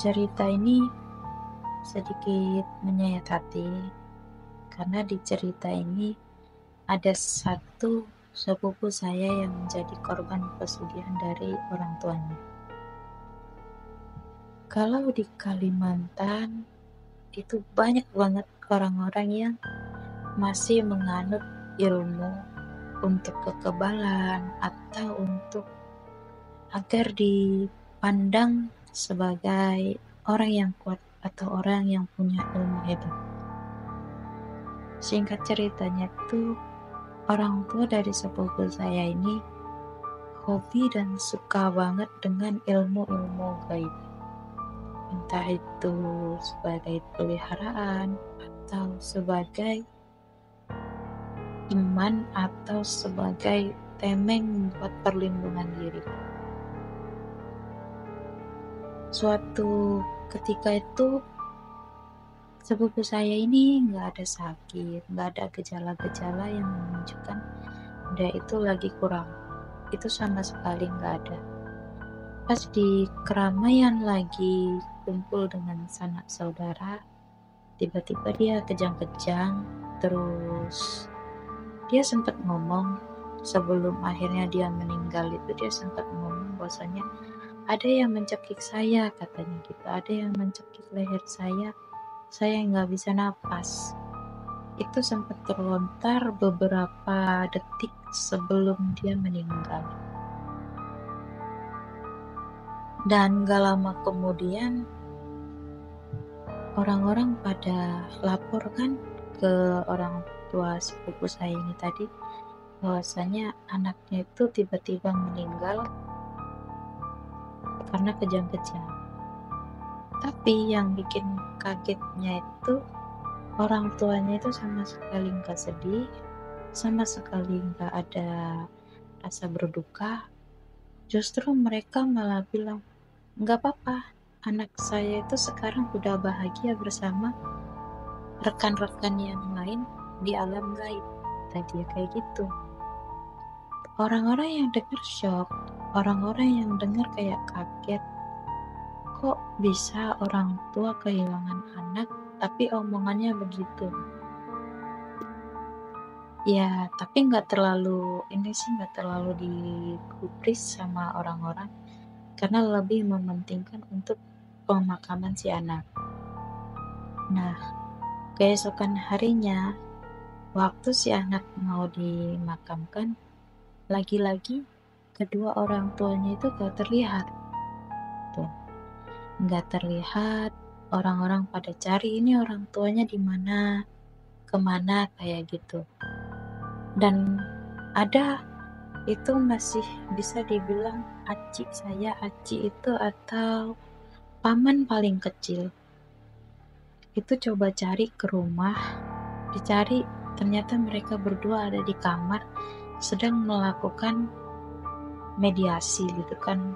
Cerita ini sedikit menyayat hati karena di cerita ini ada satu sepupu saya yang menjadi korban pesugihan dari orang tuanya. Kalau di Kalimantan itu banyak banget orang-orang yang masih menganut ilmu untuk kekebalan atau untuk agar dipandang sebagai orang yang kuat atau orang yang punya ilmu hebat. Singkat ceritanya itu, orang tua dari sepupu saya ini hobi dan suka banget dengan ilmu-ilmu gaib. Entah itu sebagai peliharaan atau sebagai iman atau sebagai temeng buat perlindungan diri. Suatu ketika itu sepupu saya ini nggak ada sakit, nggak ada gejala-gejala yang menunjukkan dia itu lagi kurang. Itu sama sekali nggak ada. Pas di keramaian lagi kumpul dengan sanak saudara, tiba-tiba dia kejang-kejang, terus dia sempat ngomong sebelum akhirnya dia meninggal itu dia sempat ngomong bahwasanya ada yang mencekik saya, katanya gitu, ada yang mencekik leher saya nggak bisa napas. Itu sempat terlontar beberapa detik sebelum dia meninggal. Dan gak lama kemudian orang-orang pada lapor kan ke orang tua sepupu saya ini tadi bahwasanya anaknya itu tiba-tiba meninggal karena kejang-kejang. Tapi yang bikin kagetnya itu orang tuanya itu sama sekali nggak sedih, sama sekali nggak ada rasa berduka. Justru mereka malah bilang, nggak apa-apa, anak saya itu sekarang udah bahagia bersama rekan-rekan yang lain di alam gaib. Tadi kayak gitu. Orang-orang yang dengar shock, orang-orang yang dengar kayak kaget. Kok bisa orang tua kehilangan anak tapi omongannya begitu? Ya, tapi nggak terlalu digubris sama orang-orang karena lebih mementingkan untuk pemakaman si anak. Nah, keesokan harinya waktu si anak mau dimakamkan, lagi-lagi kedua orang tuanya itu gak terlihat. Tuh, gak terlihat. Orang-orang pada cari ini orang tuanya di mana, kemana kayak gitu. Dan ada itu masih bisa dibilang aci itu atau paman paling kecil. Itu coba cari ke rumah, dicari ternyata mereka berdua ada di kamar sedang melakukan mediasi gitu kan,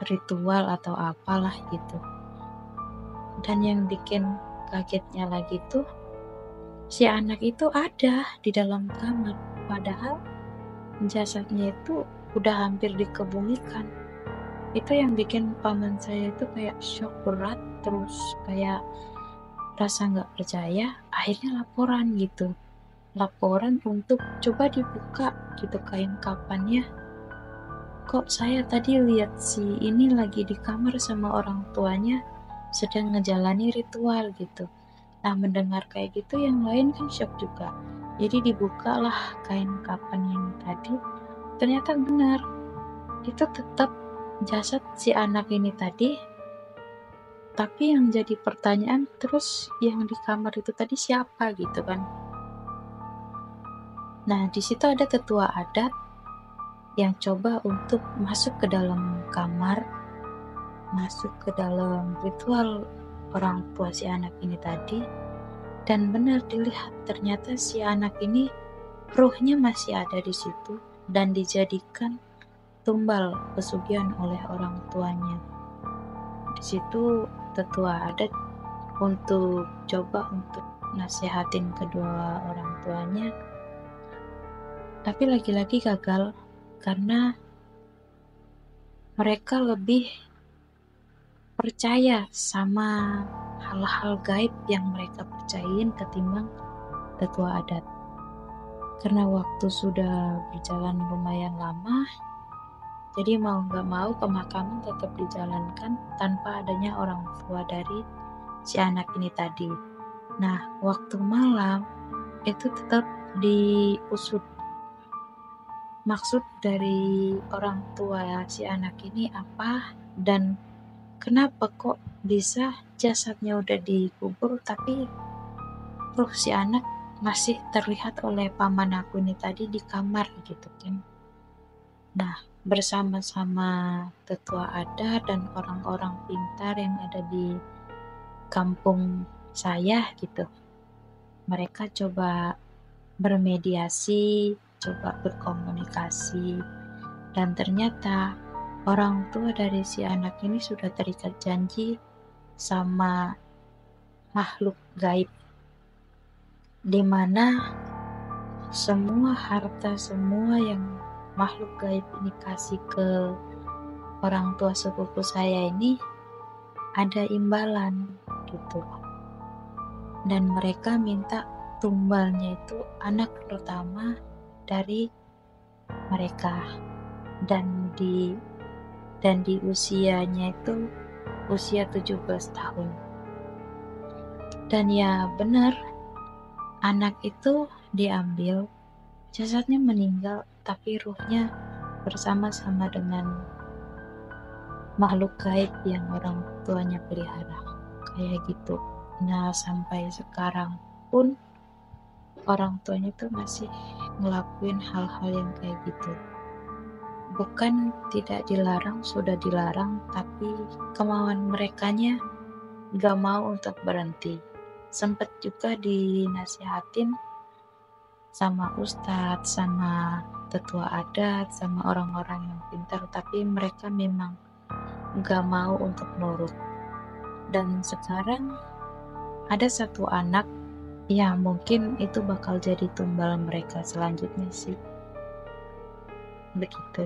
ritual atau apalah gitu. Dan yang bikin kagetnya lagi tuh si anak itu ada di dalam kamar, padahal jasadnya itu udah hampir dikebumikan. Itu yang bikin paman saya itu kayak shock berat, terus kayak rasa nggak percaya, akhirnya laporan untuk coba dibuka gitu kain kapannya. Kok saya tadi lihat si ini lagi di kamar sama orang tuanya sedang ngejalani ritual gitu. Nah, mendengar kayak gitu yang lain kan shock juga. Jadi dibukalah kain kapan yang tadi. Ternyata benar, itu tetap jasad si anak ini tadi. Tapi yang jadi pertanyaan terus yang di kamar itu tadi siapa gitu kan. Nah, di situ ada tetua adat yang coba untuk masuk ke dalam kamar, masuk ke dalam ritual orang tua si anak ini tadi, dan benar dilihat ternyata si anak ini ruhnya masih ada di situ dan dijadikan tumbal pesugihan oleh orang tuanya. Di situ tetua adat untuk coba untuk nasihatin kedua orang tuanya, tapi lagi-lagi gagal karena mereka lebih percaya sama hal-hal gaib yang mereka percayain ketimbang tetua adat. Karena waktu sudah berjalan lumayan lama, jadi mau nggak mau pemakaman tetap dijalankan tanpa adanya orang tua dari si anak ini tadi. Nah, waktu malam itu tetap diusut. Maksud dari orang tua si anak ini apa, dan kenapa kok bisa jasadnya udah dikubur tapi ruh si anak masih terlihat oleh paman aku ini tadi di kamar gitu kan. Nah, bersama-sama tetua adat dan orang-orang pintar yang ada di kampung saya gitu, mereka coba bermediasi, coba berkomunikasi, dan ternyata orang tua dari si anak ini sudah terikat janji sama makhluk gaib, di mana semua harta, semua yang makhluk gaib ini kasih ke orang tua sepupu saya ini ada imbalan gitu. Dan mereka minta tumbalnya itu anak pertama dari mereka, dan di usianya itu usia 17 tahun. Dan ya benar, anak itu diambil, jasadnya meninggal, tapi ruhnya bersama-sama dengan makhluk gaib yang orang tuanya pelihara, kayak gitu. Nah, sampai sekarang pun orang tuanya tuh masih ngelakuin hal-hal yang kayak gitu. Bukan tidak dilarang, sudah dilarang, tapi kemauan merekanya gak mau untuk berhenti. Sempet juga dinasihatin sama ustadz, sama tetua adat, sama orang-orang yang pintar, tapi mereka memang gak mau untuk nurut. Dan sekarang ada satu anak, ya mungkin itu bakal jadi tumbal mereka selanjutnya sih, begitu.